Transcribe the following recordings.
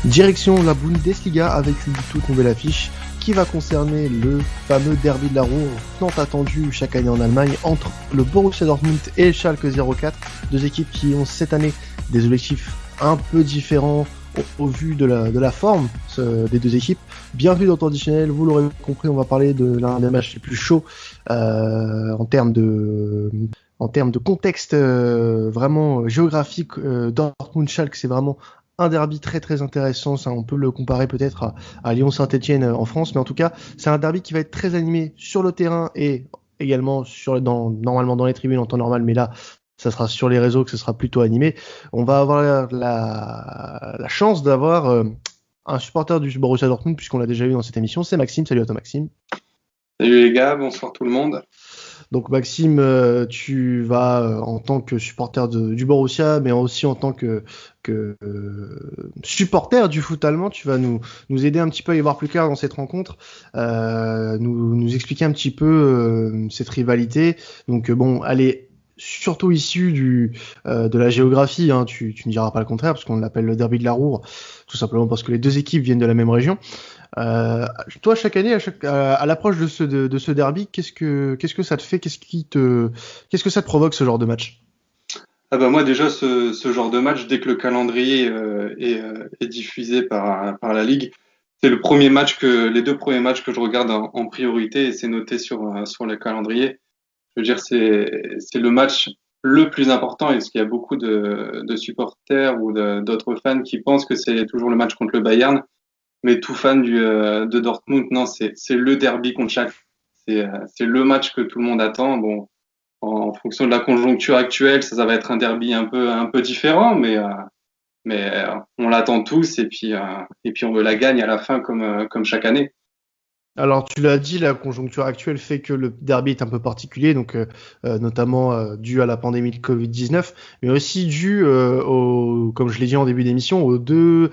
Direction la Bundesliga avec une toute nouvelle affiche qui va concerner le fameux derby de la Ruhr, tant attendu chaque année en Allemagne, entre le Borussia Dortmund et Schalke 04, deux équipes qui ont cette année des objectifs un peu différents au vu de la forme des deux équipes. Bienvenue dans le temps additionnel, vous l'aurez compris, on va parler de l'un des matchs les plus chauds en termes de contexte vraiment géographique. Dortmund-Schalke, c'est vraiment un derby très très intéressant, ça on peut le comparer peut-être à Lyon-Saint-Etienne en France, mais en tout cas c'est un derby qui va être très animé sur le terrain et également normalement dans les tribunes en temps normal, mais là ça sera sur les réseaux que ce sera plutôt animé. On va avoir la chance d'avoir un supporter du Borussia Dortmund puisqu'on l'a déjà eu dans cette émission, c'est Maxime. Salut à toi Maxime. Salut les gars, bonsoir tout le monde. Donc Maxime, tu vas en tant que supporter du Borussia, mais aussi en tant que supporter du foot allemand, tu vas nous aider un petit peu à y voir plus clair dans cette rencontre, nous expliquer un petit peu cette rivalité. Donc bon, elle est surtout issue de la géographie, hein, tu ne diras pas le contraire, parce qu'on l'appelle le derby de la Ruhr, tout simplement parce que les deux équipes viennent de la même région. Toi, chaque année, à l'approche de ce derby, qu'est-ce que ça te fait, qu'est-ce que ça te provoque ce genre de match? Ah bah moi déjà ce genre de match, dès que le calendrier est diffusé par la Ligue, c'est les deux premiers matchs que je regarde en priorité et c'est noté sur le calendrier. Je veux dire c'est le match le plus important et parce qu'il y a beaucoup de supporters ou d'autres fans qui pensent que c'est toujours le match contre le Bayern, mais tout fan de Dortmund, non, c'est le derby contre chaque. C'est le match que tout le monde attend. Bon, en fonction de la conjoncture actuelle, ça va être un derby un peu différent, mais on l'attend tous et puis on veut la gagne à la fin comme chaque année. Alors, tu l'as dit, la conjoncture actuelle fait que le derby est un peu particulier, donc notamment dû à la pandémie de Covid-19, mais aussi dû, comme je l'ai dit en début d'émission, aux deux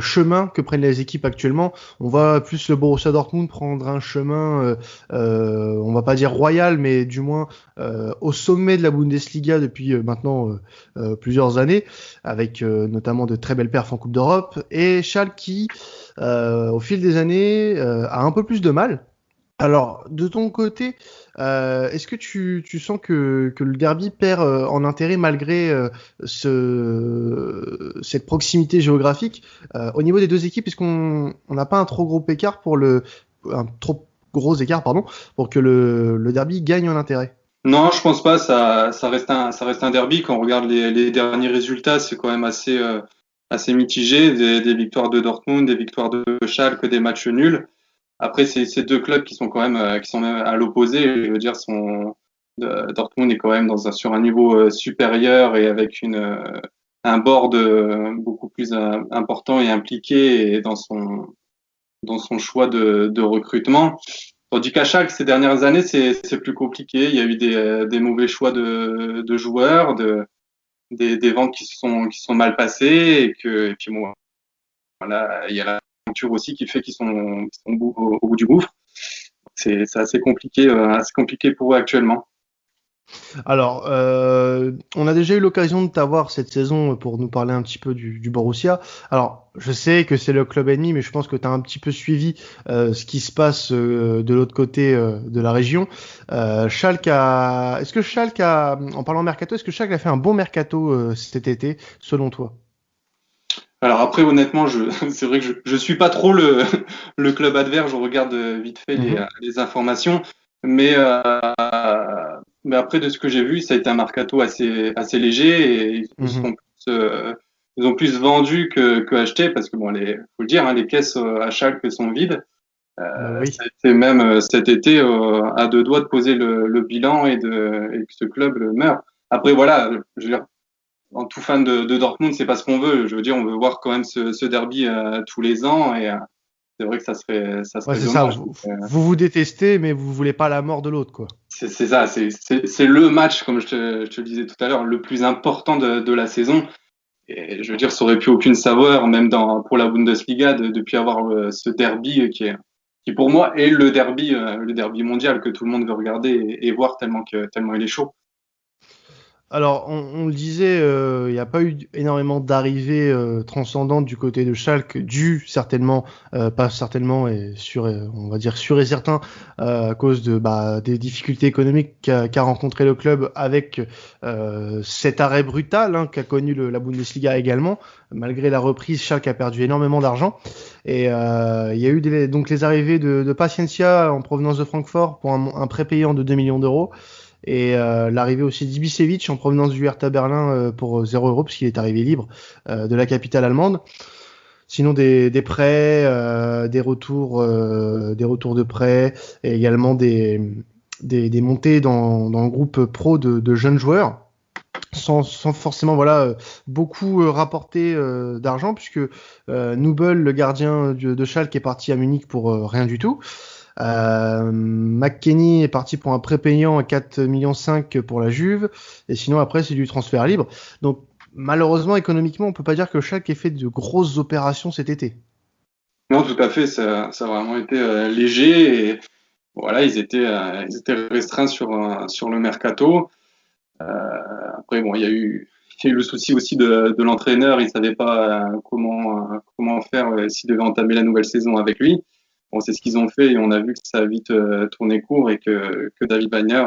chemins que prennent les équipes actuellement. On va plus le Borussia Dortmund prendre un chemin, on va pas dire royal, mais du moins au sommet de la Bundesliga depuis maintenant plusieurs années, avec notamment de très belles perfs en Coupe d'Europe, et Schalke qui au fil des années, a un peu plus de mal. Alors, de ton côté, est-ce que tu sens que le derby perd en intérêt malgré cette proximité géographique au niveau des deux équipes? Est-ce qu'on n'a pas un trop gros écart un trop gros écart, pardon, pour que le derby gagne en intérêt? Non, je pense pas. Ça reste un derby. Quand on regarde les derniers résultats, c'est quand même assez mitigé. Des victoires de Dortmund, des victoires de Schalke, des matchs nuls. Après, c'est ces deux clubs qui sont quand même qui sont même à l'opposé. Je veux dire, Dortmund est quand même sur un niveau supérieur et avec un board beaucoup plus important et impliqué et dans son choix de recrutement. Tandis qu'à Schalke, ces dernières années, c'est plus compliqué. Il y a eu des mauvais choix de joueurs, des ventes qui sont mal passées et puis bon, voilà, il y a la conjoncture aussi qui fait qu'ils sont au bout du gouffre. C'est assez compliqué pour eux actuellement. Alors, on a déjà eu l'occasion de t'avoir cette saison pour nous parler un petit peu du Borussia. Alors, je sais que c'est le club ennemi, mais je pense que tu as un petit peu suivi ce qui se passe de l'autre côté de la région. Est-ce que Schalke a, en parlant mercato, est-ce que Schalke a fait un bon mercato cet été, selon toi? Alors après, honnêtement, c'est vrai que je suis pas trop le club adverse. Je regarde vite fait Mhm, les informations, mais mais après de ce que j'ai vu, ça a été un mercato assez léger et mhm. ils ont plus vendu que acheté parce que bon, faut le dire, hein, les caisses à Schalke sont vides. Oui. Ça a été même cet été à deux doigts de poser le bilan et que ce club meure. Après voilà, je veux dire, en tout fan de Dortmund, c'est pas ce qu'on veut. Je veux dire, on veut voir quand même ce derby tous les ans et c'est vrai que ça Ouais, serait c'est ça. dommage. Vous détestez, mais vous voulez pas la mort de l'autre, quoi. C'est ça, c'est le match, comme je te le disais tout à l'heure, le plus important de la saison. Et je veux dire, ça aurait plus aucune saveur, même pour la Bundesliga, depuis avoir ce derby qui pour moi est le derby mondial que tout le monde veut regarder et voir tellement il est chaud. Alors, on le disait, il n'y a pas eu énormément d'arrivées transcendantes du côté de Schalke, dû certainement, pas certainement, et sûr, on va dire sûr et certain, à cause des difficultés économiques qu'a rencontré le club avec cet arrêt brutal qu'a connu la Bundesliga également. Malgré la reprise, Schalke a perdu énormément d'argent. Et il y a eu donc les arrivées de Paciencia en provenance de Francfort pour un prêt payant de 2 millions d'euros. Et l'arrivée aussi d'Ibisevic en provenance du Hertha Berlin pour 0 euros, puisqu'il est arrivé libre de la capitale allemande. Sinon des prêts, des retours de prêts, et également des montées dans le groupe pro de jeunes joueurs. Sans forcément beaucoup rapporter d'argent, puisque Nubel, le gardien de Schalke, est parti à Munich pour rien du tout. McKennie est parti pour un prêt payant à 4,5 millions pour la Juve, et sinon après c'est du transfert libre. Donc malheureusement économiquement on peut pas dire que Schalke ait fait de grosses opérations cet été. Non, tout à fait, ça a vraiment été léger et voilà, ils étaient restreints sur le mercato. Après, bon, il y a eu le souci aussi de l'entraîneur. Il savait pas comment faire s'il devait entamer la nouvelle saison avec lui. Bon, c'est ce qu'ils ont fait et on a vu que ça a vite tourné court et que David Wagner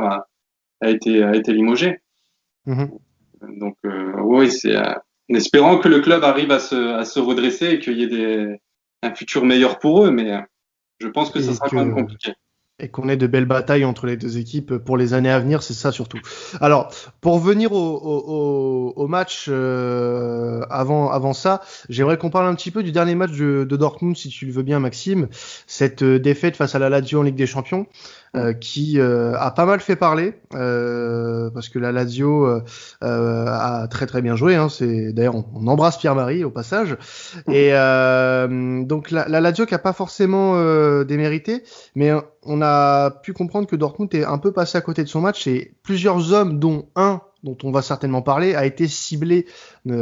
a été limogé. Mm-hmm. Donc, oui, c'est en espérant que le club arrive à se redresser et qu'il y ait un futur meilleur pour eux, mais je pense que ça sera quand même compliqué. Et qu'on ait de belles batailles entre les deux équipes pour les années à venir, c'est ça surtout. Alors, pour venir au match avant ça, j'aimerais qu'on parle un petit peu du dernier match de Dortmund, si tu le veux bien, Maxime. Cette défaite face à la Lazio en Ligue des Champions, qui a pas mal fait parler, parce que la Lazio a très très bien joué. C'est d'ailleurs on embrasse Pierre-Marie au passage. Et donc la Lazio qui a pas forcément démérité, mais on a pu comprendre que Dortmund est un peu passé à côté de son match et plusieurs hommes, dont un dont on va certainement parler, a été ciblé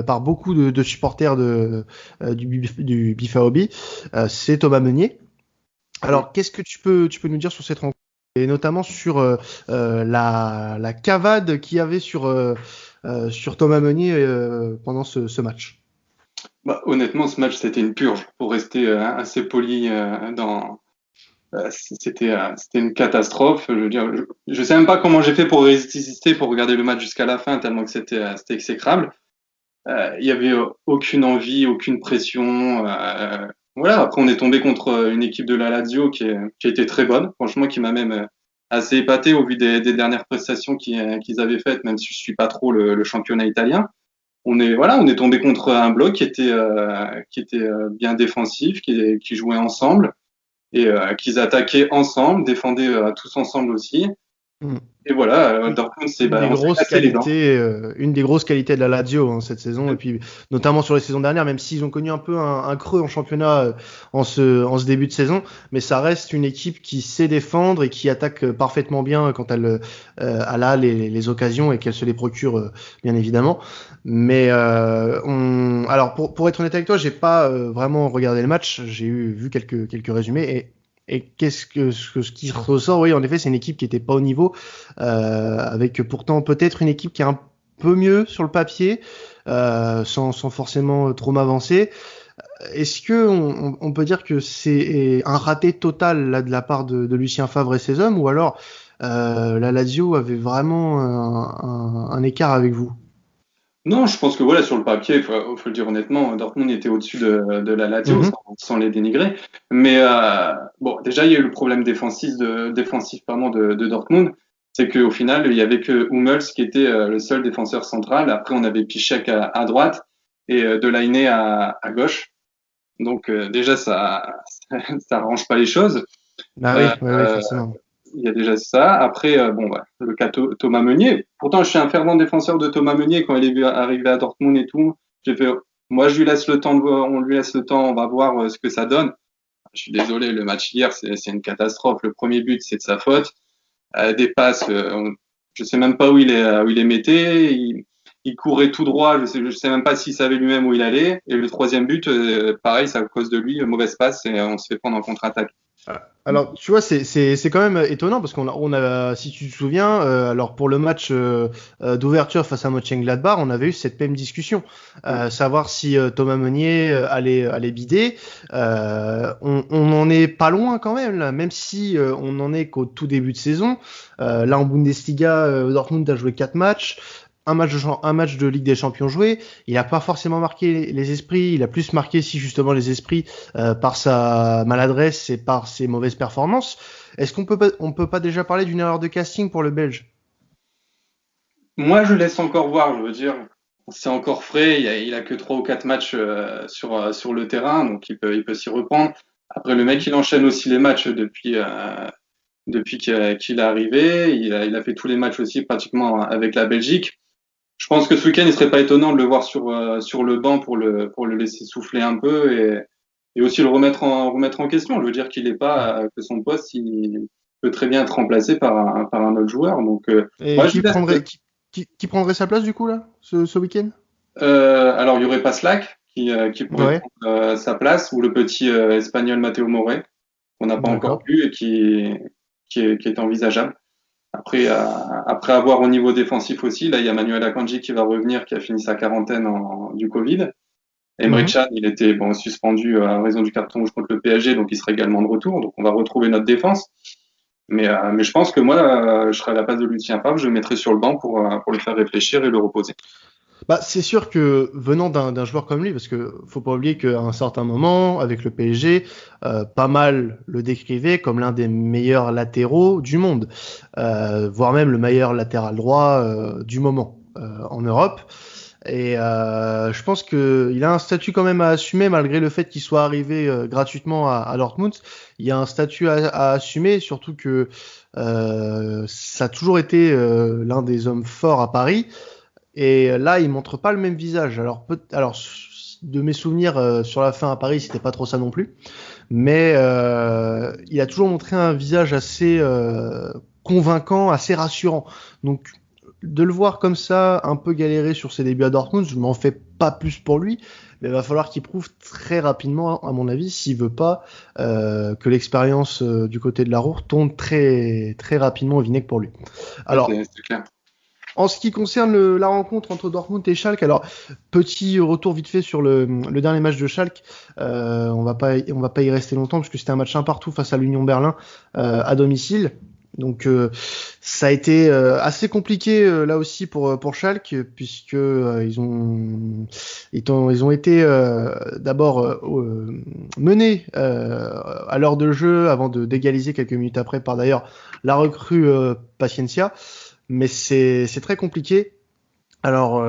par beaucoup de supporters du BFAOB. C'est Thomas Meunier. Alors, qu'est-ce que tu peux nous dire sur cette rencontre et notamment sur la cavade qu'il y avait sur Thomas Meunier pendant ce match? Honnêtement, ce match, c'était une purge. Pour rester assez poli c'était une catastrophe. Je veux dire, je sais même pas comment j'ai fait pour résister, pour regarder le match jusqu'à la fin, tellement que c'était exécrable. Il y avait aucune envie, aucune pression. Voilà. Après, on est tombé contre une équipe de la Lazio qui a été très bonne, franchement, qui m'a même assez épaté au vu des dernières prestations qu'ils avaient faites, même si je suis pas trop le championnat italien. On est tombé contre un bloc qui était bien défensif, qui jouait ensemble et qu'ils attaquaient ensemble, défendaient tous ensemble aussi. Mm. Et voilà, Dortmund, une des grosses qualités de la Lazio cette saison, et puis notamment sur les saisons dernières, même s'ils ont connu un peu un creux en championnat en ce début de saison, mais ça reste une équipe qui sait défendre et qui attaque parfaitement bien quand elle a les occasions et qu'elle se les procure bien évidemment. Mais alors pour être honnête avec toi, j'ai pas vraiment regardé le match, j'ai vu quelques résumés et ce qui ressort, oui, en effet, c'est une équipe qui était pas au niveau, avec pourtant peut-être une équipe qui est un peu mieux sur le papier, sans forcément trop m'avancer. Est-ce que on peut dire que c'est un raté total là de la part de Lucien Favre et ses hommes, ou alors la Lazio avait vraiment un écart avec vous? Non, je pense que voilà, sur le papier, faut le dire honnêtement, Dortmund était au-dessus de la Lazio, sans les dénigrer. Mais bon, déjà, il y a eu le problème défensif de Dortmund. C'est qu'au final, il y avait que Hummels qui était le seul défenseur central. Après, on avait Piszczek à droite et Delaney à gauche. Donc déjà, ça arrange pas les choses. Oui, forcément. Il y a déjà ça. Après, le cas Thomas Meunier. Pourtant, je suis un fervent défenseur de Thomas Meunier quand il est arrivé à Dortmund et tout. J'ai fait, moi, je lui laisse le temps on lui laisse le temps, on va voir ce que ça donne. Je suis désolé, le match hier, c'est une catastrophe. Le premier but, c'est de sa faute. Des passes, je sais même pas où il les mettait. Il courait tout droit. Je sais même pas s'il savait lui-même où il allait. Et le troisième but, pareil, c'est à cause de lui, mauvaise passe et on se fait prendre en contre-attaque. Alors, tu vois, c'est quand même étonnant parce qu'on a, si tu te souviens, alors pour le match d'ouverture face à Mönchengladbach, on avait eu cette même discussion, savoir si Thomas Meunier allait bider. On en est pas loin quand même là, même si on n'en est qu'au tout début de saison. Là en Bundesliga, Dortmund a joué 4 matchs. Un match de Ligue des Champions joué, il a pas forcément marqué les esprits, il a plus marqué si justement les esprits par sa maladresse et par ses mauvaises performances. Est-ce on peut pas déjà parler d'une erreur de casting pour le Belge? Moi, je laisse encore voir, je veux dire. C'est encore frais, il a que 3 ou 4 matchs sur le terrain, donc il peut s'y reprendre. Après, le mec, il enchaîne aussi les matchs depuis qu'il est arrivé. Il a fait tous les matchs aussi pratiquement avec la Belgique. Je pense que ce week-end, il serait pas étonnant de le voir sur le banc pour le laisser souffler un peu et aussi le remettre en question. Je veux dire qu'il est pas, que son poste, il peut très bien être remplacé par un autre joueur. Donc, Et moi, je laisse. qui prendrait sa place du coup là, ce week-end? Alors, il y aurait pas Slack qui pourrait Ouais, prendre sa place ou le petit espagnol Mateo Morey qu'on n'a pas encore d'accord. vu et qui est envisageable. Après avoir au niveau défensif aussi, là, il y a Manuel Akanji qui va revenir, qui a fini sa quarantaine du Covid. Emre Mhm. Can, il était suspendu à raison du carton rouge contre le PSG, donc il sera également de retour. Donc on va retrouver notre défense. Mais je pense que moi, je serai à la place de Lucien Favre, je le mettrai sur le banc pour le faire réfléchir et le reposer. Bah, c'est sûr que venant d'un joueur comme lui, parce que faut pas oublier qu'à un certain moment, avec le PSG, pas mal le décrivait comme l'un des meilleurs latéraux du monde, voire même le meilleur latéral droit du moment en Europe. Et je pense que il a un statut quand même à assumer malgré le fait qu'il soit arrivé gratuitement à Dortmund. Il y a un statut à assumer, surtout que ça a toujours été l'un des hommes forts à Paris. Et là, il montre pas le même visage. Alors de mes souvenirs sur la fin à Paris, c'était pas trop ça non plus. Mais il a toujours montré un visage assez convaincant, assez rassurant. Donc de le voir comme ça, un peu galérer sur ses débuts à Dortmund, je m'en fais pas plus pour lui, mais il va falloir qu'il prouve très rapidement, à mon avis, s'il veut pas que l'expérience du côté de la Roure tourne très très rapidement au vinaigre pour lui. Ouais, Alors, c'est clair. en ce qui concerne la rencontre entre Dortmund et Schalke, alors petit retour vite fait sur le dernier match de Schalke. On va pas y rester longtemps parce que c'était un match un partout face à l'Union Berlin à domicile. Donc ça a été assez compliqué là aussi pour Schalke puisque ils ont été d'abord menés à l'heure de jeu avant de d'égaliser quelques minutes après par d'ailleurs la recrue Paciencia, mais c'est très compliqué. Alors,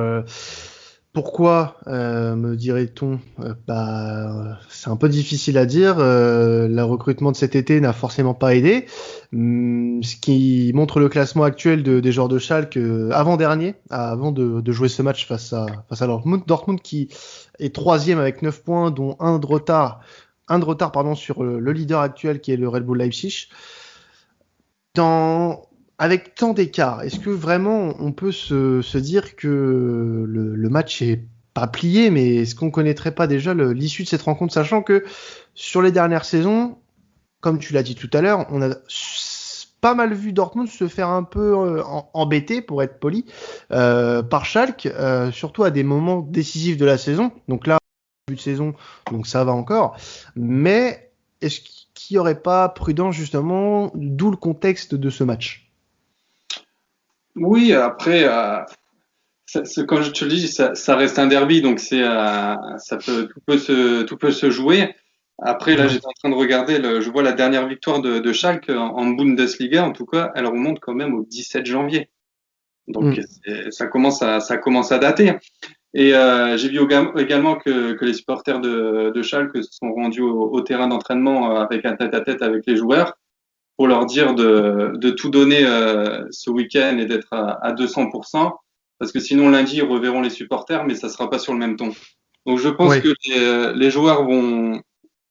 pourquoi, me dirait-on? C'est un peu difficile à dire. Le recrutement de cet été n'a forcément pas aidé. Ce qui montre le classement actuel des joueurs de Schalke avant-dernier, avant de jouer ce match face à Dortmund. Dortmund qui est troisième avec 9 points, dont un de retard pardon, sur le leader actuel qui est le Red Bull Leipzig. Avec tant d'écart, est-ce que vraiment on peut se dire que le match est pas plié, mais est-ce qu'on connaîtrait pas déjà l'issue de cette rencontre, sachant que sur les dernières saisons, comme tu l'as dit tout à l'heure, on a pas mal vu Dortmund se faire un peu embêter, pour être poli, par Schalke, surtout à des moments décisifs de la saison. Donc là, début de saison, donc ça va encore. Mais est-ce qu'il n'y aurait pas prudence justement, d'où le contexte de ce match? Oui, après, comme je te le dis, ça reste un derby, donc tout peut se jouer. Après, là, Ouais. j'étais en train de regarder, je vois la dernière victoire de Schalke en Bundesliga, en tout cas, elle remonte quand même au 17 janvier. Donc, Mm. ça commence à dater. Et j'ai vu également que les supporters de Schalke se sont rendus au terrain d'entraînement avec un tête-à-tête avec les joueurs pour leur dire de tout donner ce week-end et d'être à 200%, parce que sinon lundi, ils reverront les supporters, mais ça sera pas sur le même ton. Donc je pense Ouais. que les joueurs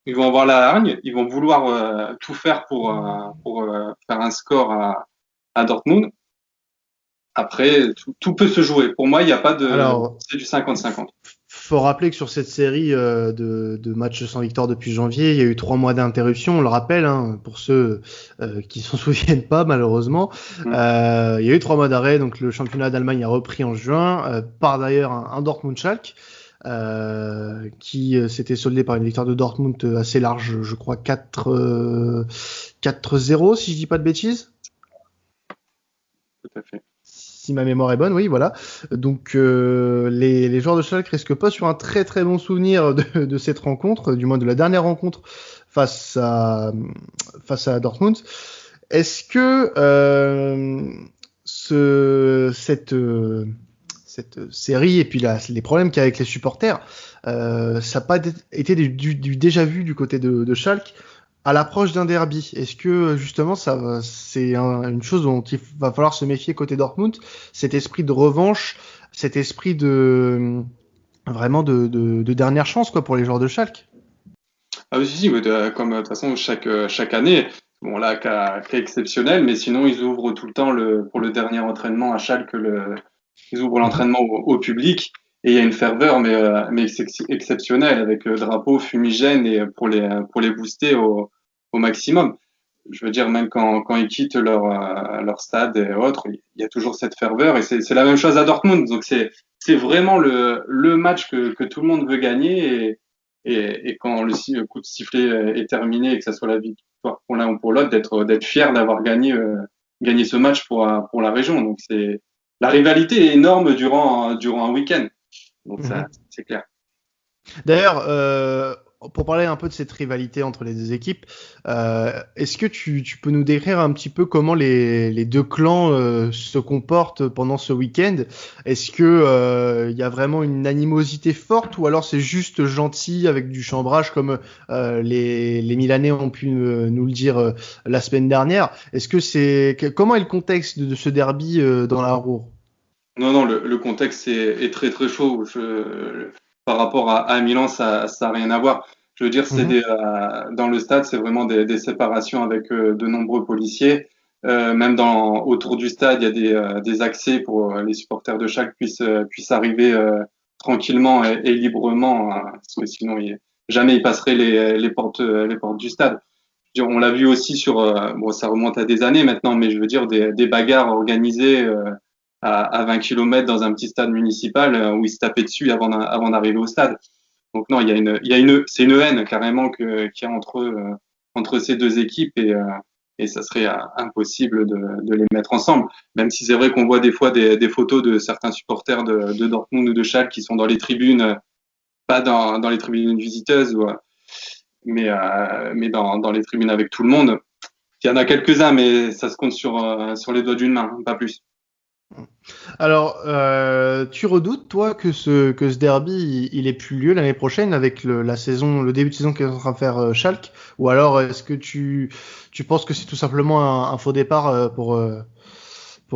ils vont avoir la hargne, ils vont vouloir tout faire pour faire un score à Dortmund. Après, tout peut se jouer. Pour moi, il n'y a pas de. Alors, C'est du 50-50. Faut rappeler que sur cette série de matchs sans victoire depuis janvier, il y a eu 3 mois d'interruption, on le rappelle, hein, pour ceux qui s'en souviennent pas malheureusement. Il y a eu 3 mois d'arrêt, donc le championnat d'Allemagne a repris en juin, par d'ailleurs un Dortmund-Schalke, qui s'était soldé par une victoire de Dortmund assez large, je crois 4-0 si je dis pas de bêtises. Tout à fait. Si ma mémoire est bonne, oui, voilà. Donc les joueurs de Schalke risquent pas sur un très très bon souvenir de cette rencontre, du moins de la dernière rencontre face à Dortmund. Est-ce que cette série et puis les problèmes qu'il y a avec les supporters, ça n'a pas été du déjà vu du côté de Schalke à l'approche d'un derby? Est-ce que justement c'est une chose dont il va falloir se méfier côté Dortmund, cet esprit de revanche, cet esprit de vraiment de dernière chance quoi pour les joueurs de Schalke? Ah oui, si, mais comme de toute façon chaque année, bon là cas exceptionnel, mais sinon ils ouvrent tout le temps pour le dernier entraînement à Schalke, ils ouvrent l'entraînement au public et il y a une ferveur mais exceptionnelle avec drapeau, fumigène et pour les booster au maximum. Je veux dire, même quand ils quittent leur stade et autres, il y a toujours cette ferveur et c'est la même chose à Dortmund. Donc c'est vraiment le match que tout le monde veut gagner et quand le coup de sifflet est terminé et que ça soit la victoire pour l'un ou pour l'autre, d'être fier d'avoir gagné ce match pour la région. Donc la rivalité est énorme durant un week-end. Donc ça, c'est clair. D'ailleurs, pour parler un peu de cette rivalité entre les deux équipes, est-ce que tu peux nous décrire un petit peu comment les deux clans se comportent pendant ce week-end? Est-ce que y a vraiment une animosité forte ou alors c'est juste gentil avec du chambrage comme les Milanais ont pu nous le dire la semaine dernière? Est-ce que comment est le contexte de ce derby dans la Ruhr? Non, le contexte est très très chaud. Par rapport à Milan, ça a rien à voir. Je veux dire, dans le stade, c'est vraiment des séparations avec de nombreux policiers. Même autour du stade, il y a des accès pour les supporters de Schalke puissent arriver tranquillement et librement, hein, parce que sinon jamais ils passeraient les portes du stade. Je veux dire, on l'a vu aussi bon, ça remonte à des années maintenant, mais je veux dire des bagarres organisées à 20 km dans un petit stade municipal où ils se tapaient dessus avant d'arriver au stade. Donc non, c'est une haine carrément qu'il y a entre ces deux équipes et ça serait impossible de les mettre ensemble. Même si c'est vrai qu'on voit des fois des photos de certains supporters de Dortmund ou de Schalke qui sont dans les tribunes, pas dans les tribunes visiteuses, mais dans les tribunes avec tout le monde. Il y en a quelques-uns, mais ça se compte sur les doigts d'une main, pas plus. Alors, tu redoutes, toi, que ce derby, il ait plus lieu l'année prochaine avec le début de saison qu'est en train de faire Schalke, ou alors est-ce que tu penses que c'est tout simplement un faux départ pour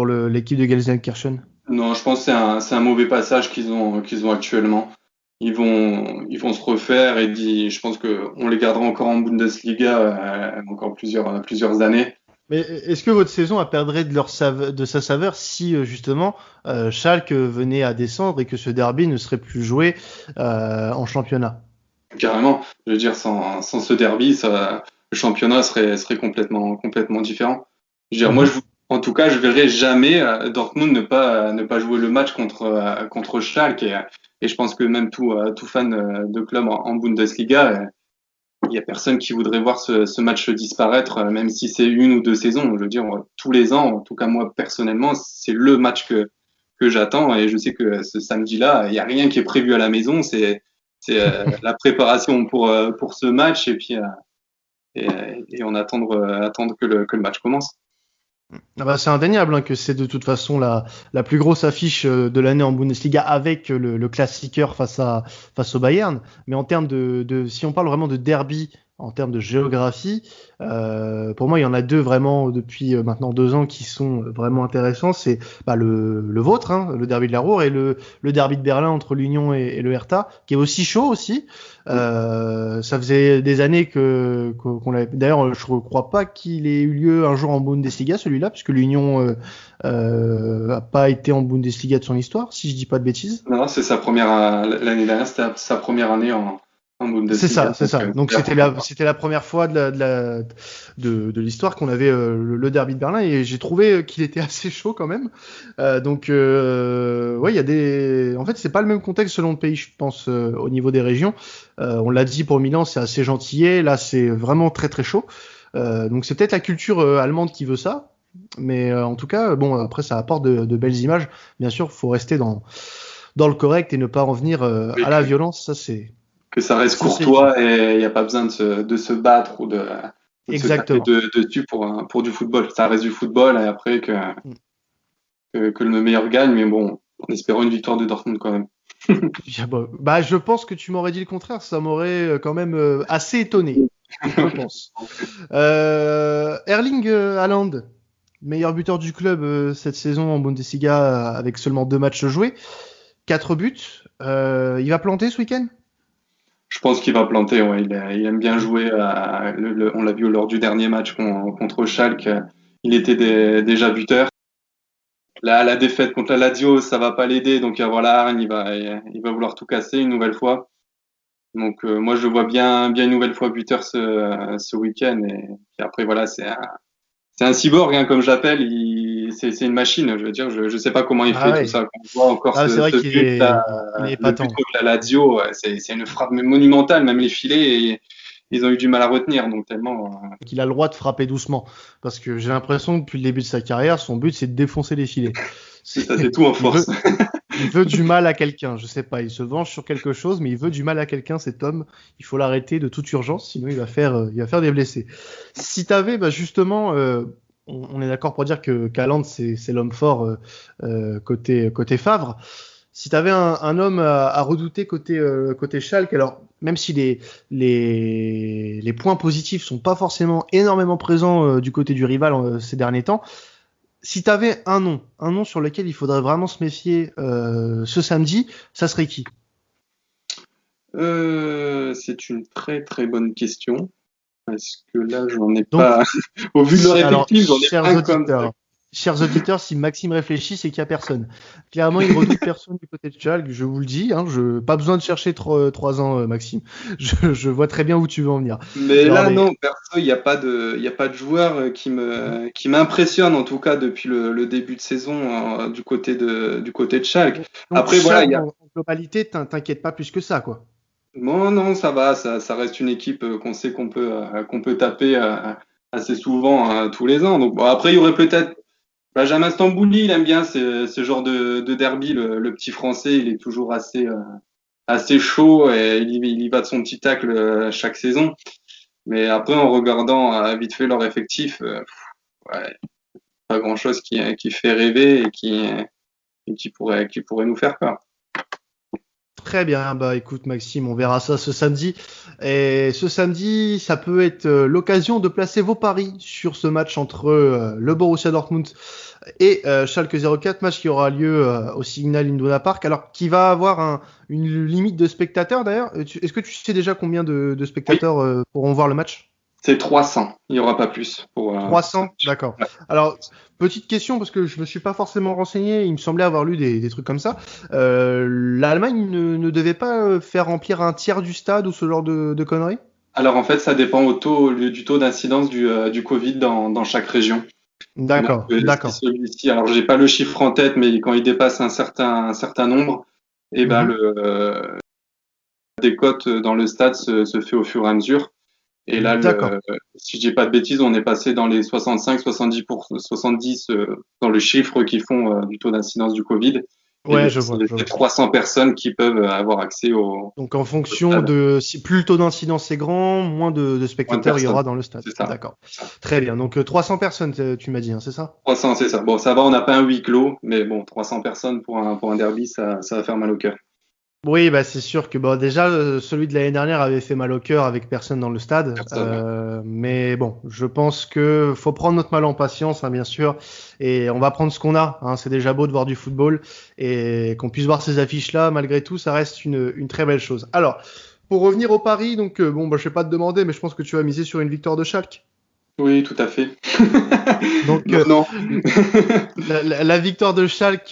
l'équipe de Gelsenkirchen? Non, je pense que c'est un mauvais passage qu'ils ont actuellement. Ils vont se refaire et je pense que on les gardera encore en Bundesliga encore plusieurs années. Mais est-ce que votre saison perdrait de sa saveur si justement Schalke venait à descendre et que ce derby ne serait plus joué en championnat? Carrément. Je veux dire, sans ce derby, le championnat serait complètement différent. Je veux dire, moi, en tout cas, je verrai jamais Dortmund ne pas jouer le match contre Schalke et je pense que même tout fan de club en Bundesliga, il y a personne qui voudrait voir ce match disparaître, même si c'est 1 ou 2 saisons. Je veux dire, tous les ans, en tout cas moi personnellement, c'est le match que j'attends et je sais que ce samedi-là, il y a rien qui est prévu à la maison. C'est la préparation pour ce match et puis et on attendre que le match commence. Ah bah, c'est indéniable hein, que c'est de toute façon la plus grosse affiche de l'année en Bundesliga avec le classiqueur face au Bayern. Mais en termes si on parle vraiment de derby en termes de géographie. Pour moi, il y en a deux vraiment depuis maintenant 2 ans qui sont vraiment intéressants. C'est le vôtre, hein, le derby de la Ruhr, et le derby de Berlin entre l'Union et le Hertha, qui est aussi chaud aussi. Ça faisait des années qu'on l'avait. D'ailleurs, je ne crois pas qu'il ait eu lieu un jour en Bundesliga, celui-là, puisque l'Union a pas été en Bundesliga de son histoire, si je dis pas de bêtises. Non, c'est sa première l'année dernière, c'était sa première année en Bundesliga. C'est ça. Donc c'était la première fois de l'histoire qu'on avait le derby de Berlin, et j'ai trouvé qu'il était assez chaud quand même. Ouais, il y a des. En fait, c'est pas le même contexte selon le pays, je pense, au niveau des régions. On l'a dit pour Milan, c'est assez gentillet. Là, c'est vraiment très très chaud. Donc c'est peut-être la culture allemande qui veut ça. Mais en tout cas, bon, après ça apporte de belles images. Bien sûr, faut rester dans le correct et ne pas en venir à la violence. Ça, c'est que ça reste courtois et il n'y a pas besoin de se battre ou de se taper dessus pour du football. Ça reste du football, et après que le meilleur gagne, mais bon, en espérant une victoire de Dortmund quand même. Je pense que tu m'aurais dit le contraire, ça m'aurait quand même assez étonné, je pense. Erling Haaland, meilleur buteur du club cette saison en Bundesliga avec seulement 2 matchs joués, 4 buts. Il va planter ce week-end ? Je pense qu'il va planter, ouais. Il aime bien jouer. On l'a vu lors du dernier match contre Schalke. Il était déjà buteur. Là, la défaite contre la Lazio, ça va pas l'aider. Donc, il va avoir la hargne. Il va vouloir tout casser une nouvelle fois. Donc, moi, je le vois bien une nouvelle fois buteur ce week-end. Et puis après, voilà, c'est un cyborg, hein, comme j'appelle. C'est une machine. Je veux dire, je sais pas comment il fait tout ça. Quand on voit encore c'est vrai qu'il est épatant. Le but contre la Lazio, c'est une frappe monumentale. Même les filets, ils ont eu du mal à retenir. Donc tellement. Qu'il a le droit de frapper doucement, parce que j'ai l'impression que depuis le début de sa carrière, son but c'est de défoncer les filets. C'est tout en force. Il veut du mal à quelqu'un. Je sais pas. Il se venge sur quelque chose, mais il veut du mal à quelqu'un. Cet homme, il faut l'arrêter de toute urgence, sinon il va faire des blessés. Si t'avais, justement. On est d'accord pour dire que Haaland c'est l'homme fort côté Favre. Si tu avais un homme à redouter côté Schalke, alors même si les points positifs sont pas forcément énormément présents du côté du rival ces derniers temps, si tu avais un nom sur lequel il faudrait vraiment se méfier ce samedi, ça serait qui ? C'est une très très bonne question. Parce que là, j'en ai pas. Au vu de leur effectif, j'en ai pas comme ça. Chers auditeurs, si Maxime réfléchit, c'est qu'il n'y a personne. Clairement, il ne redoute personne du côté de Schalke, je vous le dis. Hein, pas besoin de chercher 3 ans, Maxime. Je vois très bien où tu veux en venir. Mais non, perso, il n'y a pas de joueur qui m'impressionne, en tout cas, depuis le début de saison du côté de Schalke. Donc, après, Schalke, en globalité, t'inquiète pas plus que ça, quoi. Non, ça va, ça reste une équipe qu'on sait qu'on peut taper assez souvent tous les ans. Donc bon, après, il y aurait peut-être Benjamin Stambouli, il aime bien ce genre de derby, le petit français, il est toujours assez chaud et il y va de son petit tacle chaque saison. Mais après, en regardant vite fait leur effectif, pas grand-chose qui fait rêver et qui pourrait nous faire peur. Très bien, écoute Maxime, on verra ça ce samedi. Et ce samedi, ça peut être l'occasion de placer vos paris sur ce match entre le Borussia Dortmund et Schalke 04, match qui aura lieu au Signal Iduna Park. Alors, qui va avoir une limite de spectateurs d'ailleurs. Est-ce que tu sais déjà combien de spectateurs pourront voir le match ? C'est 300, il n'y aura pas plus. 300, d'accord. Ouais. Alors, petite question, parce que je ne me suis pas forcément renseigné, il me semblait avoir lu des trucs comme ça. L'Allemagne ne devait pas faire remplir un tiers du stade ou ce genre de conneries ? Alors en fait, ça dépend du taux d'incidence du Covid dans chaque région. D'accord, d'accord. Celui-ci, alors j'ai pas le chiffre en tête, mais quand il dépasse un certain nombre, le décote dans le stade se fait au fur et à mesure. Et là, si je dis pas de bêtises, on est passé dans les 65-70 dans le chiffre qu'ils font du taux d'incidence du Covid. Ouais, je vois. C'est 300 personnes qui peuvent avoir accès au. Donc en fonction de si plus le taux d'incidence est grand, moins de spectateurs il y aura dans le stade. C'est ça. D'accord. Très bien. Donc 300 personnes, tu m'as dit, hein, c'est ça ? 300, c'est ça. Bon, ça va, on n'a pas un huis clos, mais bon, 300 personnes pour un derby, ça va faire mal au cœur. Oui, bah c'est sûr que déjà celui de l'année dernière avait fait mal au cœur avec personne dans le stade. Personne. Mais bon, je pense que faut prendre notre mal en patience, hein, bien sûr, et on va prendre ce qu'on a. Hein. C'est déjà beau de voir du football et qu'on puisse voir ces affiches-là. Malgré tout, ça reste une très belle chose. Alors, pour revenir au pari, donc je vais pas te demander, mais je pense que tu vas miser sur une victoire de Schalke. Oui, tout à fait. Donc Non, non. la victoire de Schalke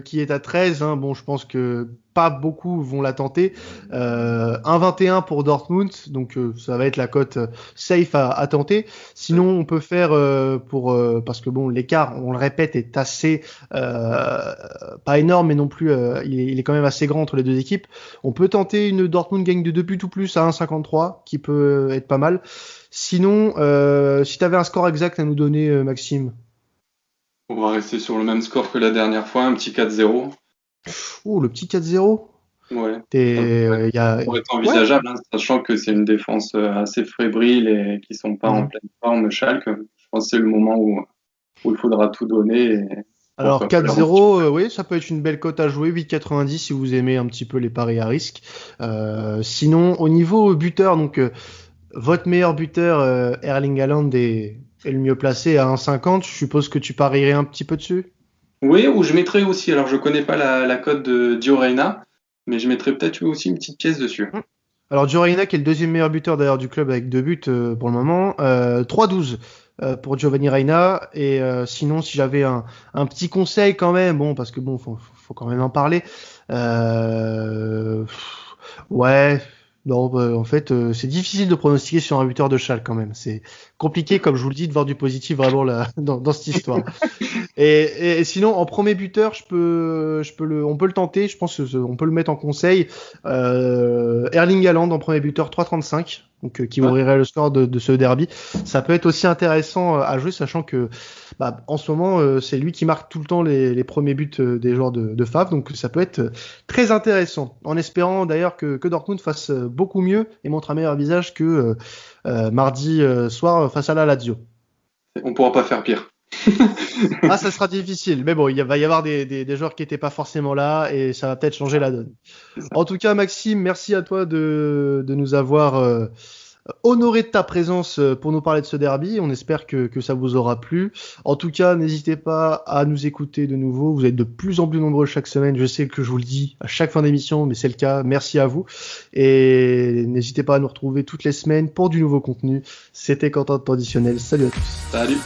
qui est à 13, hein, bon, je pense que pas beaucoup vont la tenter. 1,21 pour Dortmund, donc ça va être la cote safe à tenter. Sinon, on peut faire parce que bon, l'écart, on le répète, est assez pas énorme, mais non plus, il est quand même assez grand entre les deux équipes. On peut tenter une Dortmund gagne de 2 buts ou plus à 1,53, qui peut être pas mal. Sinon, si tu avais un score exact à nous donner, Maxime. On va rester sur le même score que la dernière fois, un petit 4-0. Oh, le petit 4-0. Ouais. Ça Y a... pourrait être Ouais. envisageable, hein, sachant que c'est une défense assez fébrile et qui sont pas en Mhm. pleine forme, Schalke. Je pense que c'est le moment où il faudra tout donner pour Alors pas leur mettre. 4-0, oui, ça peut être une belle cote à jouer, 8,90 si vous aimez un petit peu les paris à risque. Sinon, au niveau buteur, donc votre meilleur buteur, Erling Haaland, est le mieux placé à 1,50. Je suppose que tu parierais un petit peu dessus. Oui, ou je mettrais aussi, alors je connais pas la cote de Gio Reyna, mais je mettrais peut-être aussi une petite pièce dessus. Alors Gio Reyna, qui est le deuxième meilleur buteur d'ailleurs du club avec 2 buts pour le moment, 3,12 pour Giovanni Reyna. Et sinon, si j'avais un petit conseil quand même, bon, parce que bon, faut quand même en parler. Ouais, non, en fait, c'est difficile de pronostiquer sur un buteur de Schalke quand même. C'est compliqué, comme je vous le dis, de voir du positif vraiment là, dans cette histoire. Et sinon, en premier buteur, on peut le tenter. Je pense on peut le mettre en conseil. Erling Haaland en premier buteur, 3,35, donc qui Ouais. ouvrirait le score de ce derby. Ça peut être aussi intéressant à jouer, sachant que en ce moment, c'est lui qui marque tout le temps les premiers buts des joueurs de Favre, donc ça peut être très intéressant. En espérant d'ailleurs que Dortmund fasse beaucoup mieux et montre un meilleur visage que mardi soir face à la Lazio. On pourra pas faire pire. Ah, ça sera difficile, mais bon, va y avoir des joueurs qui n'étaient pas forcément là et ça va peut-être changer la donne. C'est ça. En tout cas, Maxime, merci à toi de nous avoir honoré de ta présence pour nous parler de ce derby. On espère que ça vous aura plu. En tout cas, n'hésitez pas à nous écouter de nouveau. Vous êtes de plus en plus nombreux chaque semaine. Je sais que je vous le dis à chaque fin d'émission, mais c'est le cas. Merci à vous. Et n'hésitez pas à nous retrouver toutes les semaines pour du nouveau contenu. C'était Quentin de Traditionnel. Salut à tous. Salut.